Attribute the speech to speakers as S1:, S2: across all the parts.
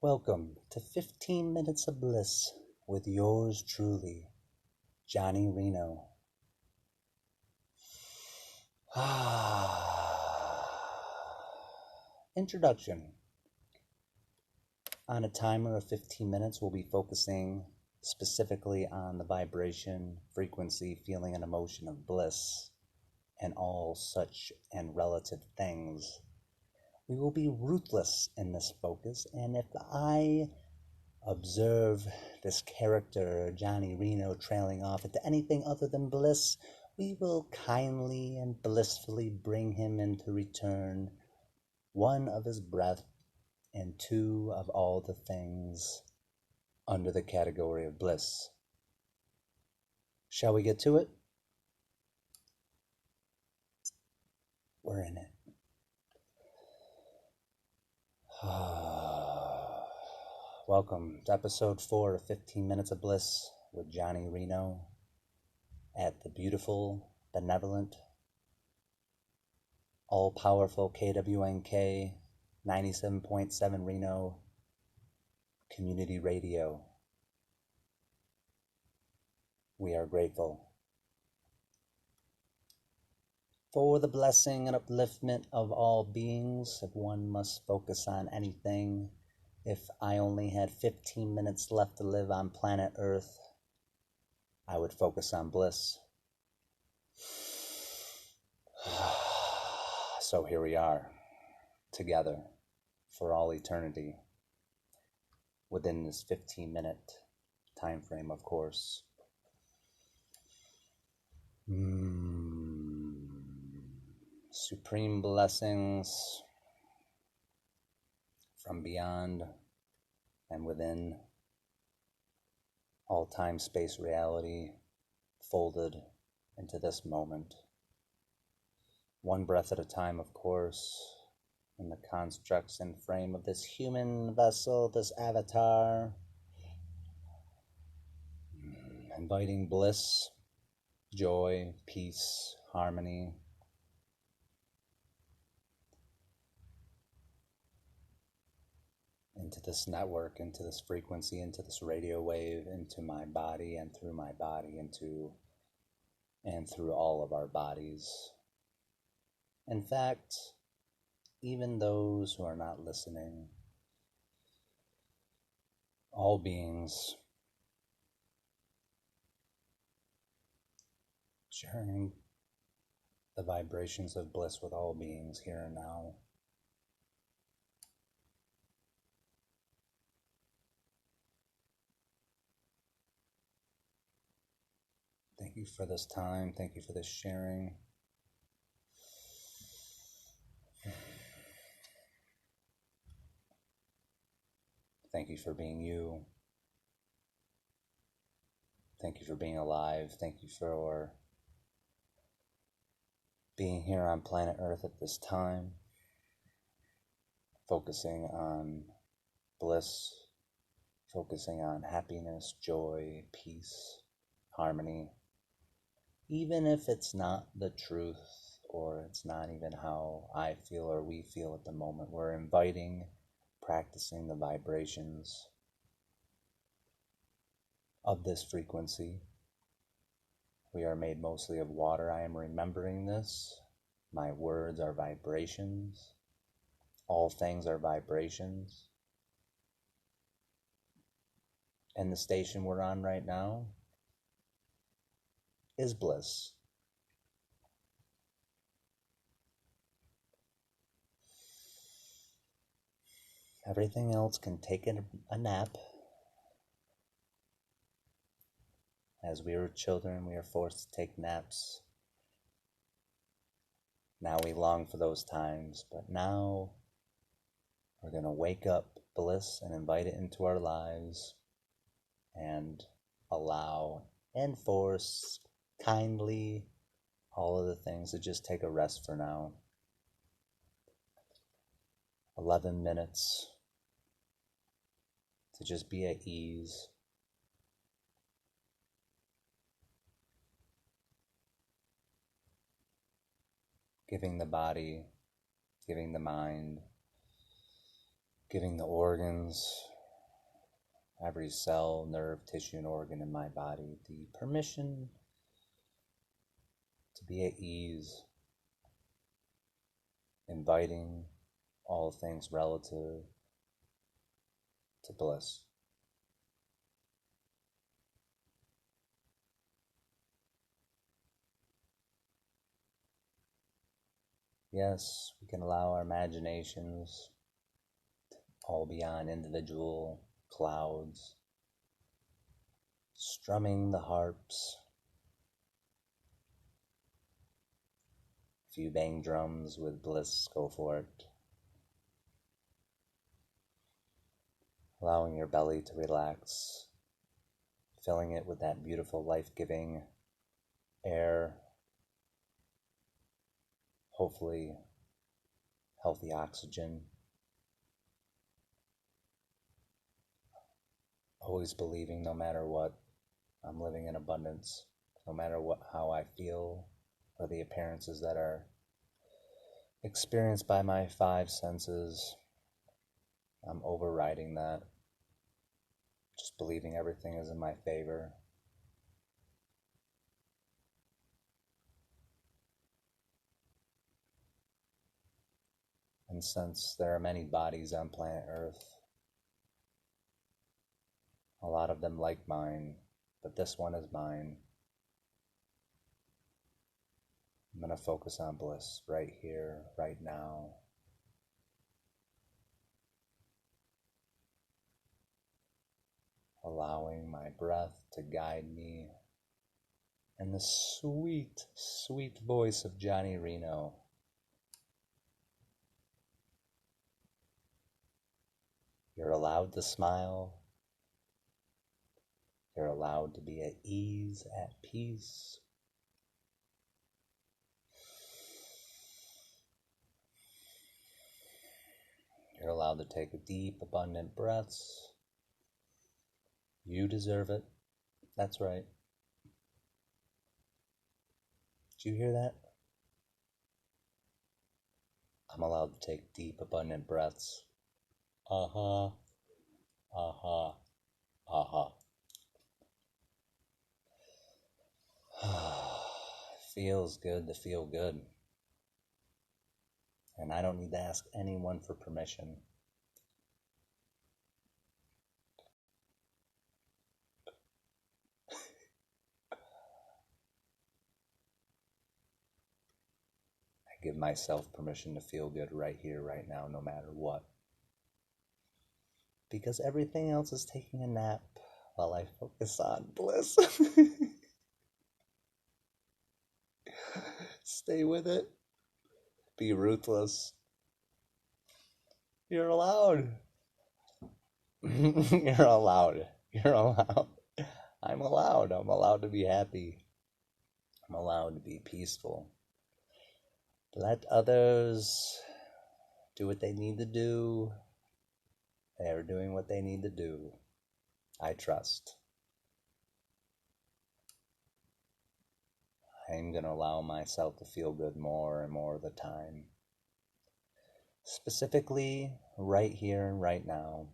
S1: Welcome to 15 Minutes of Bliss with yours truly, Johnny Reno. Introduction. On a timer of 15 minutes, we'll be focusing specifically on the vibration, frequency, feeling, and emotion of bliss and all such and relative things. We will be ruthless in this focus, and if I observe this character, Johnny Reno, trailing off into anything other than bliss, we will kindly and blissfully bring him into return, one of his breath and two of all the things under the category of bliss. Shall we get to it? We're in it. Welcome to episode 4 of 15 Minutes of Bliss with Johnny Reno at the beautiful, benevolent, all-powerful KWNK 97.7 Reno Community Radio. We are grateful for the blessing and upliftment of all beings. If one must focus on anything, if I only had 15 minutes left to live on planet Earth, I would focus on bliss. So here we are, together for all eternity, within this 15-minute time frame, of course. Supreme blessings from beyond and within, all time, space, reality folded into this moment. One breath at a time, of course, in the constructs and frame of this human vessel, this avatar, inviting bliss, joy, peace, harmony, into this network, into this frequency, into this radio wave, into my body and through my body, into and through all of our bodies. In fact, even those who are not listening, all beings, sharing the vibrations of bliss with all beings here and now. Thank you for this time. Thank you for this sharing. Thank you for being you. Thank you for being alive. Thank you for being here on planet Earth at this time, focusing on bliss, focusing on happiness, joy, peace, harmony. Even if it's not the truth, or it's not even how I feel or we feel at the moment, we're inviting, practicing the vibrations of this frequency. We are made mostly of water. I am remembering this. My words are vibrations. All things are vibrations. And the station we're on right now is bliss. Everything else can take a nap. As we were children, we were forced to take naps. Now we long for those times, but now we're going to wake up bliss and invite it into our lives and allow and force kindly all of the things to just take a rest for now. 11 minutes to just be at ease. Giving the body, giving the mind, giving the organs every cell, nerve, tissue, and organ in my body the permission to be at ease, inviting all things relative to bliss. Yes, we can allow our imaginations all beyond individual clouds, strumming the harps, if you bang drums with bliss, go for it. Allowing your belly to relax, filling it with that beautiful life-giving air, hopefully healthy oxygen. Always believing no matter what, I'm living in abundance, no matter how I feel or the appearances that are experienced by my five senses. I'm overriding that, just believing everything is in my favor. And since there are many bodies on planet Earth, a lot of them like mine, but this one is mine, I'm going to focus on bliss right here, right now. Allowing my breath to guide me and the sweet, sweet voice of Johnny Reno. You're allowed to smile. You're allowed to be at ease, at peace. You're allowed to take deep, abundant breaths. You deserve it. That's right. Did you hear that? I'm allowed to take deep, abundant breaths. Uh-huh. Uh-huh. Uh-huh. Feels good to feel good. And I don't need to ask anyone for permission. I give myself permission to feel good right here, right now, no matter what. Because everything else is taking a nap while I focus on bliss. Stay with it. Be ruthless. You're allowed. You're allowed. You're allowed. I'm allowed. I'm allowed to be happy. I'm allowed to be peaceful. Let others do what they need to do. They are doing what they need to do. I trust. I'm going to allow myself to feel good more and more of the time. Specifically, right here and right now,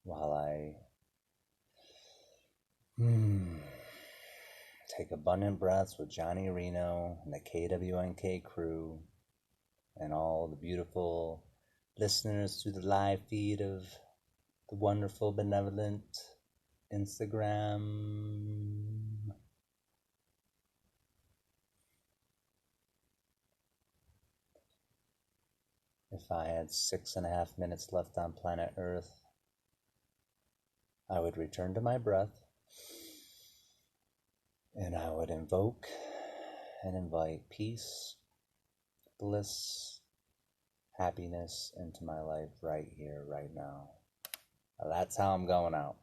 S1: while I take abundant breaths with Johnny Reno and the KWNK crew and all the beautiful listeners through the live feed of the wonderful, benevolent Instagram. If I had 6.5 minutes left on planet Earth, I would return to my breath and I would invoke and invite peace, bliss, happiness into my life right here, right now. That's how I'm going out.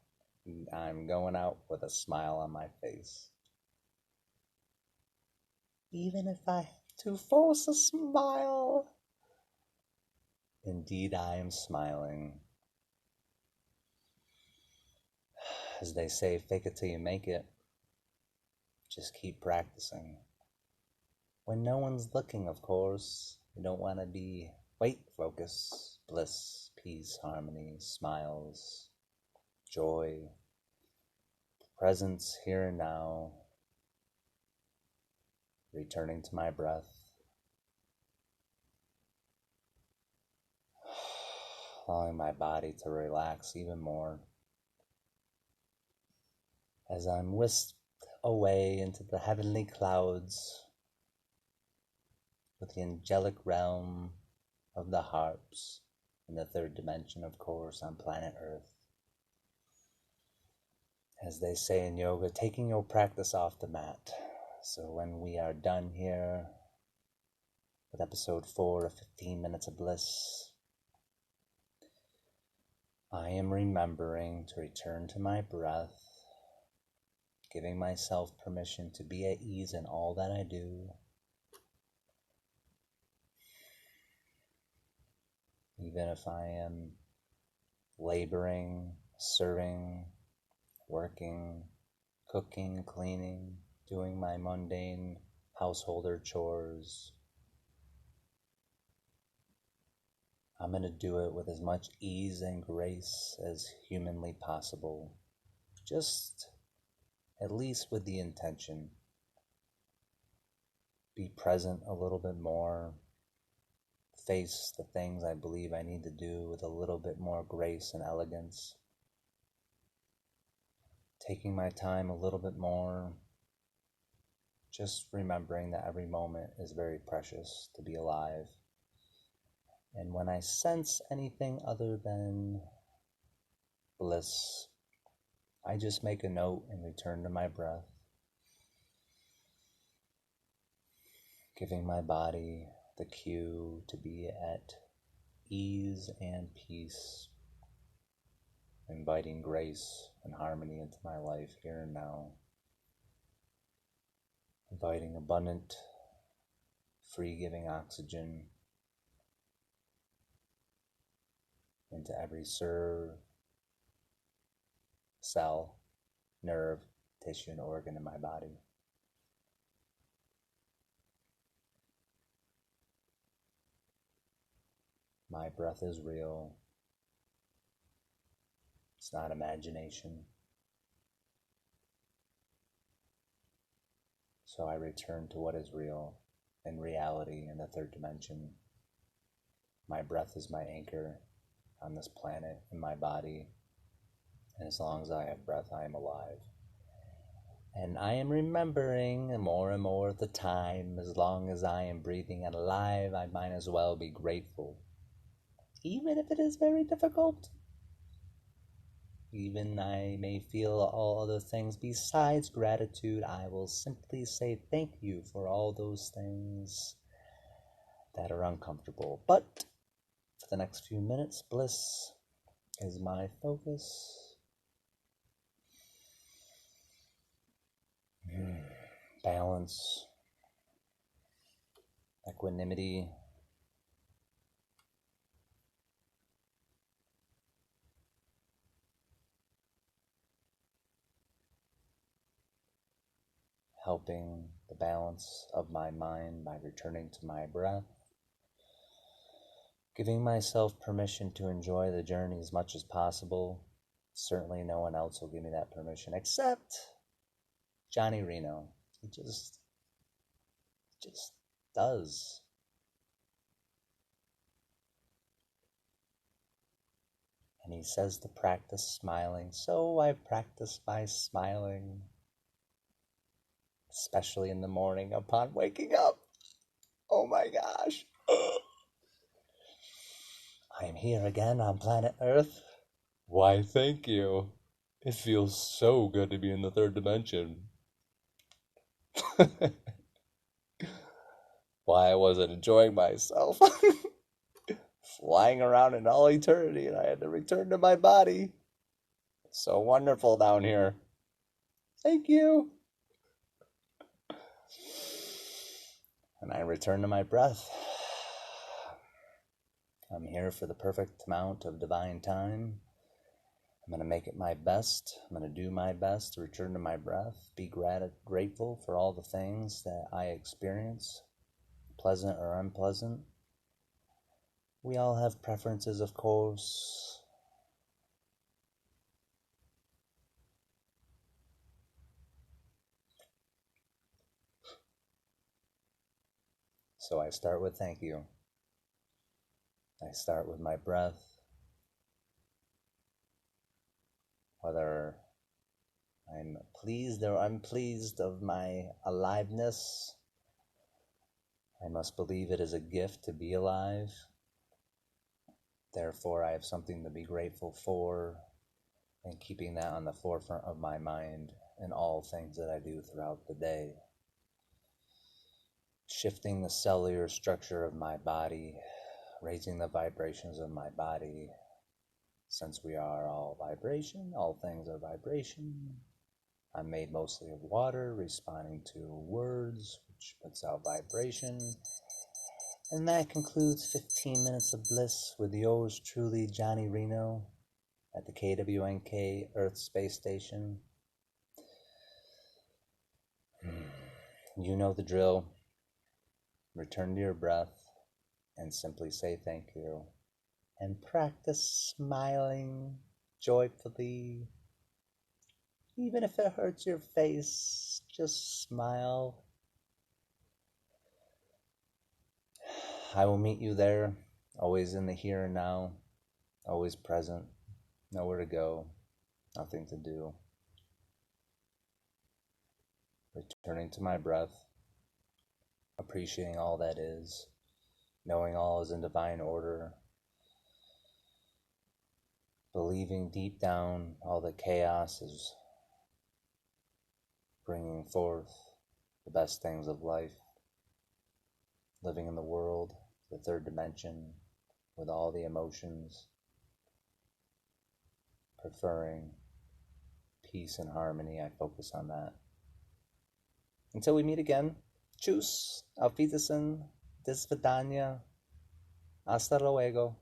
S1: I'm going out with a smile on my face. Even if I have to force a smile. Indeed, I am smiling. As they say, fake it till you make it. Just keep practicing. When no one's looking, of course. You don't want to be, wait, focus. bliss, peace, harmony, smiles, joy, presence here and now, returning to my breath, allowing my body to relax even more as I'm whisked away into the heavenly clouds with the angelic realm of the harps in the third dimension, of course, on planet Earth. As they say in yoga, taking your practice off the mat. So when we are done here with episode 4 of 15 Minutes of Bliss, I am remembering to return to my breath, giving myself permission to be at ease in all that I do, even if I am laboring, serving, working, cooking, cleaning, doing my mundane householder chores. I'm going to do it with as much ease and grace as humanly possible, just at least with the intention. Be present a little bit more, face the things I believe I need to do with a little bit more grace and elegance, taking my time a little bit more, just remembering that every moment is very precious to be alive. And when I sense anything other than bliss, I just make a note and return to my breath, giving my body the cue to be at ease and peace, inviting grace and harmony into my life here and now, inviting abundant, free-giving oxygen into every cell, nerve, tissue, and organ in my body. My breath is real. It's not imagination. So I return to what is real in reality in the third dimension. My breath is my anchor on this planet, in my body. And as long as I have breath, I am alive. And I am remembering more and more of the time, as long as I am breathing and alive, I might as well be grateful. Even if it is very difficult. Even I may feel all other things besides gratitude, I will simply say thank you for all those things that are uncomfortable. But for the next few minutes, bliss is my focus. Balance, equanimity, helping the balance of my mind by returning to my breath, giving myself permission to enjoy the journey as much as possible. Certainly no one else will give me that permission except Johnny Reno. He just does. And he says to practice smiling, so I practice by smiling, especially in the morning upon waking up. Oh my gosh. I am here again on planet Earth. Why, thank you. It feels so good to be in the third dimension. Why, I wasn't enjoying myself. Flying around in all eternity, and I had to return to my body. So wonderful down here. Thank you. And I return to my breath. I'm here for the perfect amount of divine time. I'm going to make it my best. I'm going to do my best to return to my breath, be grateful for all the things that I experience, pleasant or unpleasant. We all have preferences, of course. So I start with thank you. I start with my breath. Whether I'm pleased or unpleased of my aliveness, I must believe it is a gift to be alive. Therefore, I have something to be grateful for, and keeping that on the forefront of my mind in all things that I do throughout the day. Shifting the cellular structure of my body, raising the vibrations of my body. Since we are all vibration, all things are vibration. I'm made mostly of water, responding to words, which puts out vibration. And that concludes 15 Minutes of Bliss with yours truly, Johnny Reno, at the KWNK Earth Space Station. You know the drill. Return to your breath and simply say thank you. And practice smiling joyfully. Even if it hurts your face, just smile. I will meet you there, always in the here and now, always present, nowhere to go, nothing to do. Returning to my breath, appreciating all that is, knowing all is in divine order, believing deep down all the chaos is bringing forth the best things of life, living in the world, the third dimension, with all the emotions, preferring peace and harmony. I focus on that. Until we meet again, tschüss, auf Wiedersehen, до свидания, hasta luego,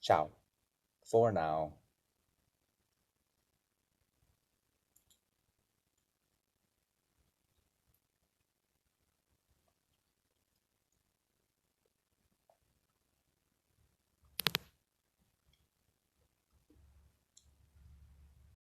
S1: ciao, for now.